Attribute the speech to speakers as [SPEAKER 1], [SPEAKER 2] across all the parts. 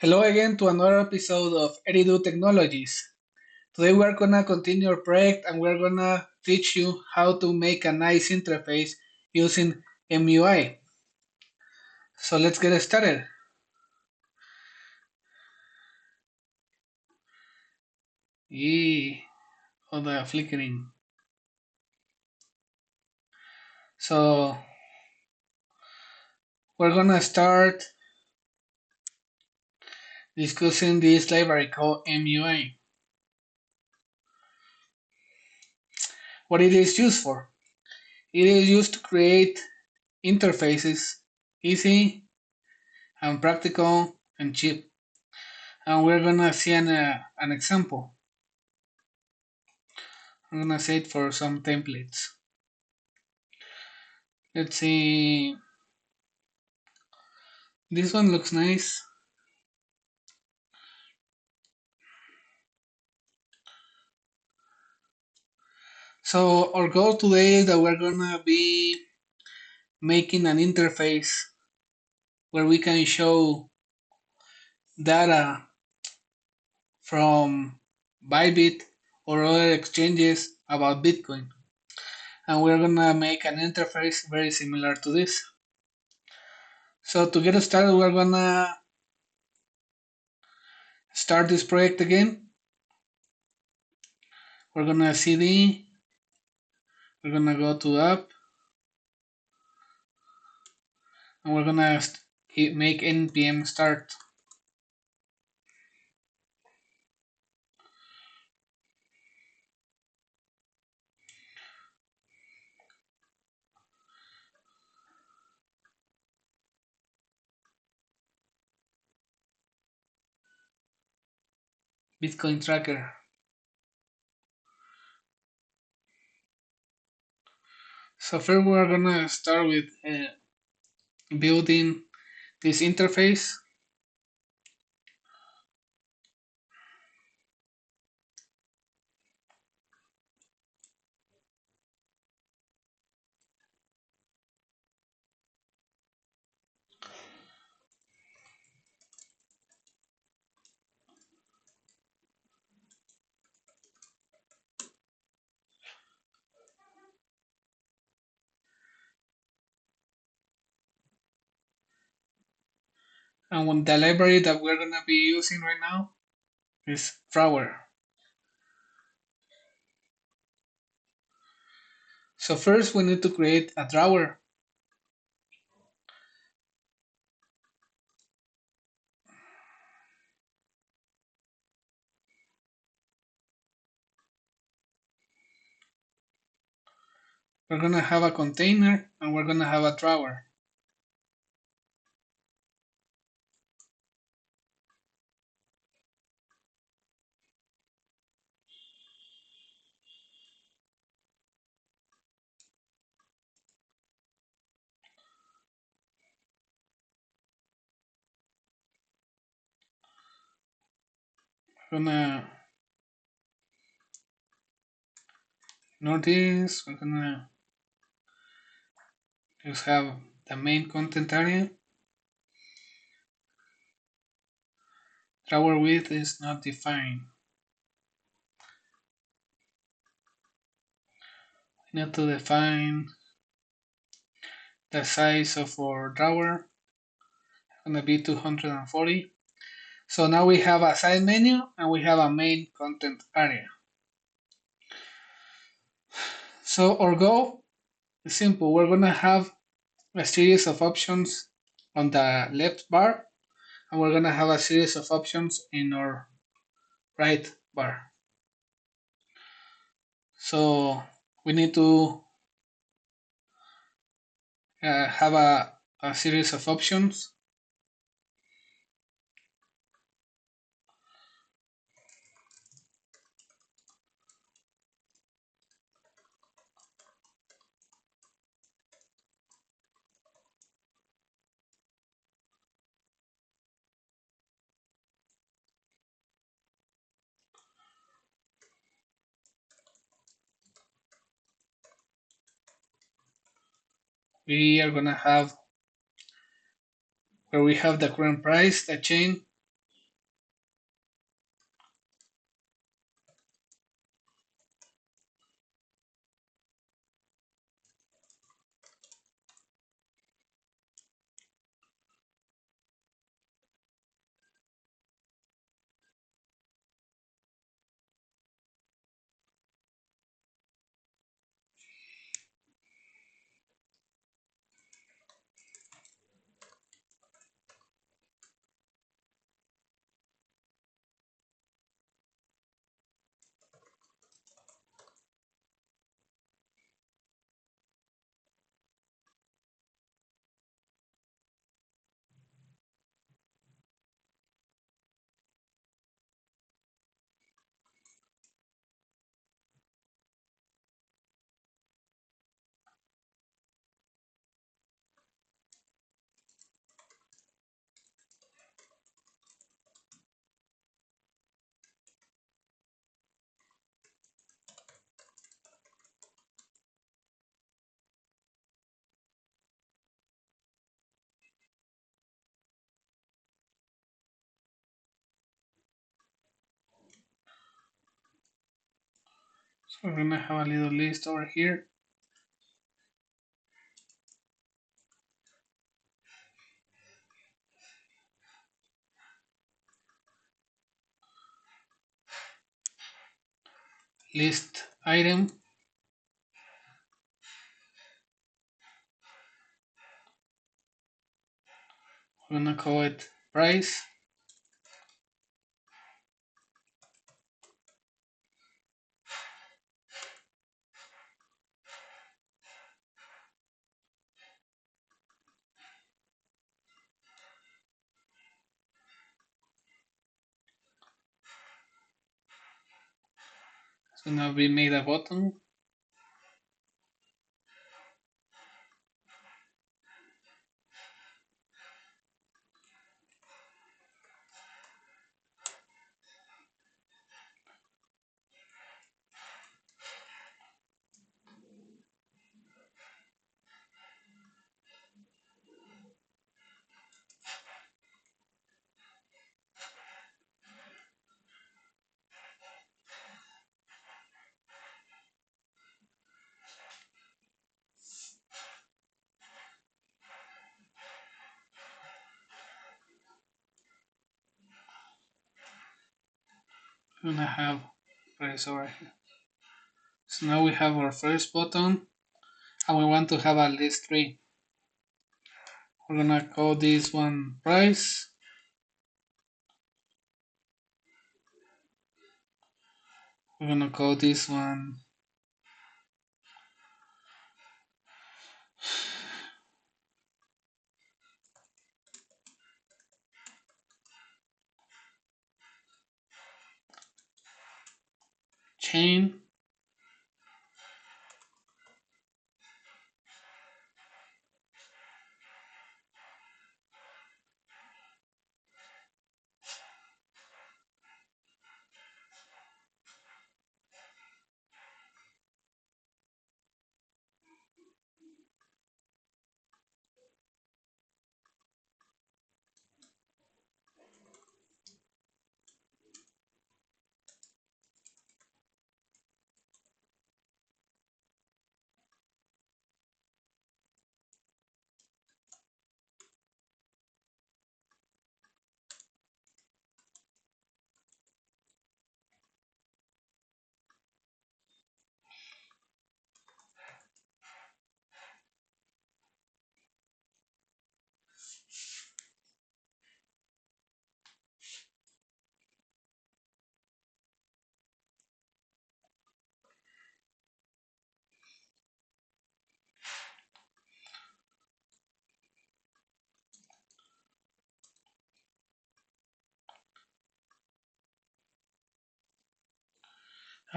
[SPEAKER 1] Hello again to another episode of Eridu Technologies. Today we are gonna continue our project and we're gonna teach you how to make a nice interface using MUI. So let's get started. Oh, the flickering. So we're gonna start discussing this library called MUI. What it is used for? It is used to create interfaces easy and practical and cheap. And we're gonna see an example. I'm gonna say it for some templates. Let's see. This one looks nice. So our goal today is that we're gonna be making an interface where we can show data from Bybit or other exchanges about Bitcoin. And we're gonna make an interface very similar to this. So to get started, we're gonna start this project again. We're gonna cd, we're gonna go to app, and we're gonna make npm start. Bitcoin tracker. So first we're gonna start with building this interface. And when the library that we're gonna be using right now is drawer. So first we need to create a drawer. We're gonna have a container and we're gonna have a drawer. We're gonna ignore this. We're gonna just have the main content area. Drawer width is not defined. We need to define the size of our drawer. It's gonna be 240. So now we have a side menu and we have a main content area. So our goal is simple. We're gonna have a series of options on the left bar and we're gonna have a series of options in our right bar. So we need to have a series of options. We are gonna have where we have the current price, the chain, So we're gonna have a little list over here. List item. We're gonna call it price. So now we made a button. We're gonna have price over here. So now we have our first button and we want to have a list tree. We're gonna call this one price. We're gonna call this one chain.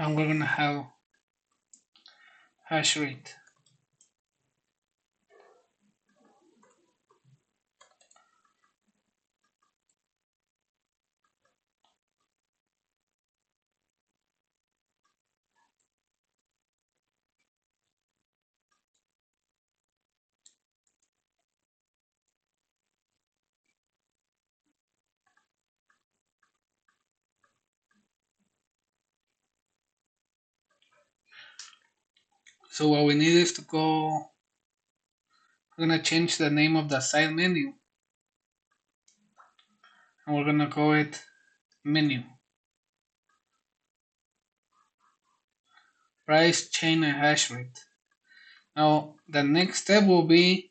[SPEAKER 1] And we're gonna have hash rate. So what we need is to go, we're gonna change the name of the side menu and we're gonna call it menu. Price, chain, and hash rate. Now the next step will be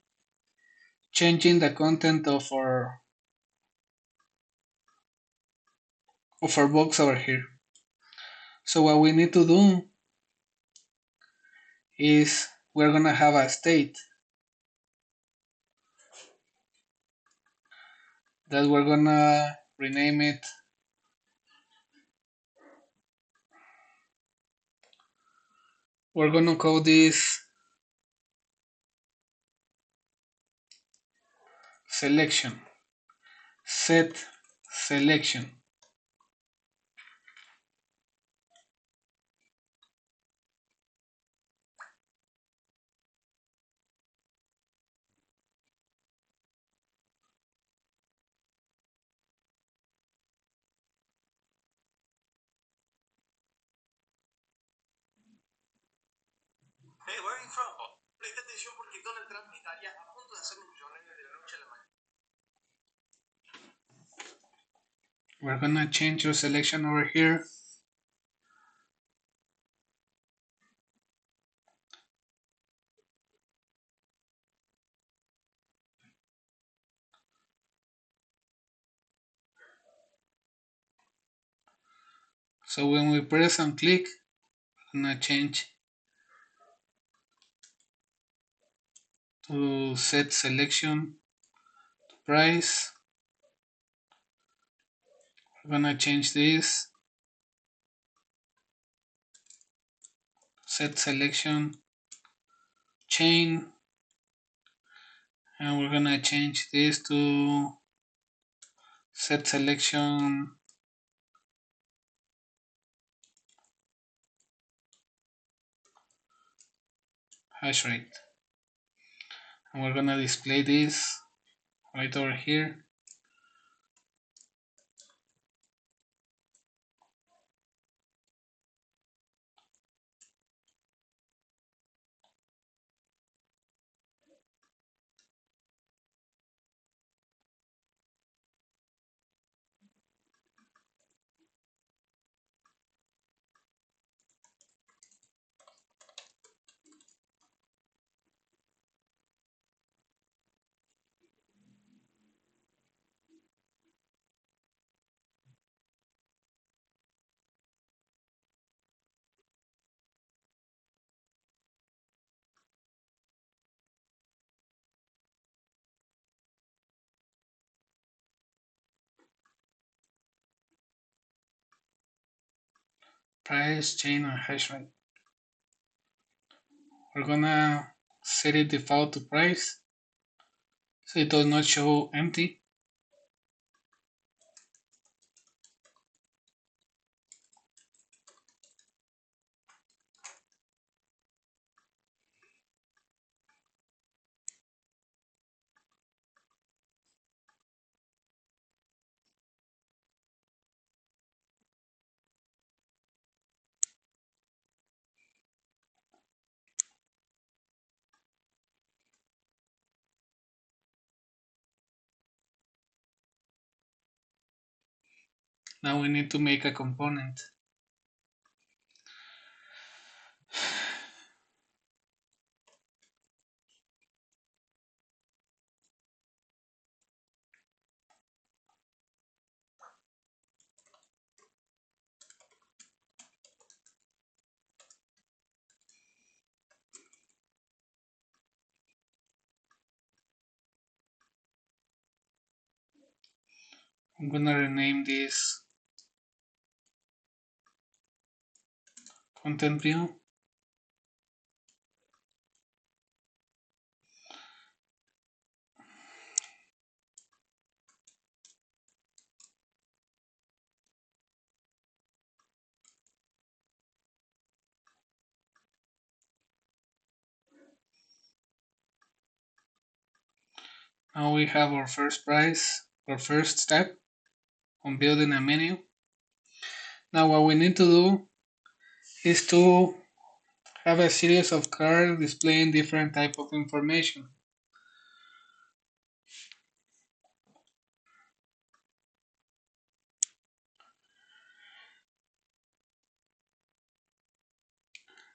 [SPEAKER 1] changing the content of our box over here. So what we need to do is we're gonna have a state that we're gonna rename it we're gonna call this selection, set selection. We're gonna change your selection over here. So when we press and click, we're gonna change to set selection to price. We're gonna change this, set selection chain, and we're gonna change this to set selection hash rate. And we're gonna display this right over here. Price, chain, and hash rate. We're gonna set it default to price so it does not show empty. Now we need to make a component. I'm gonna rename this content view. Now we have our first step on building a menu. Now what we need to do is to have a series of cards displaying different type of information.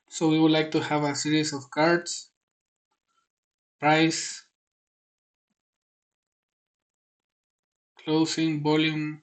[SPEAKER 1] So we would like to have a series of cards, price, closing, volume,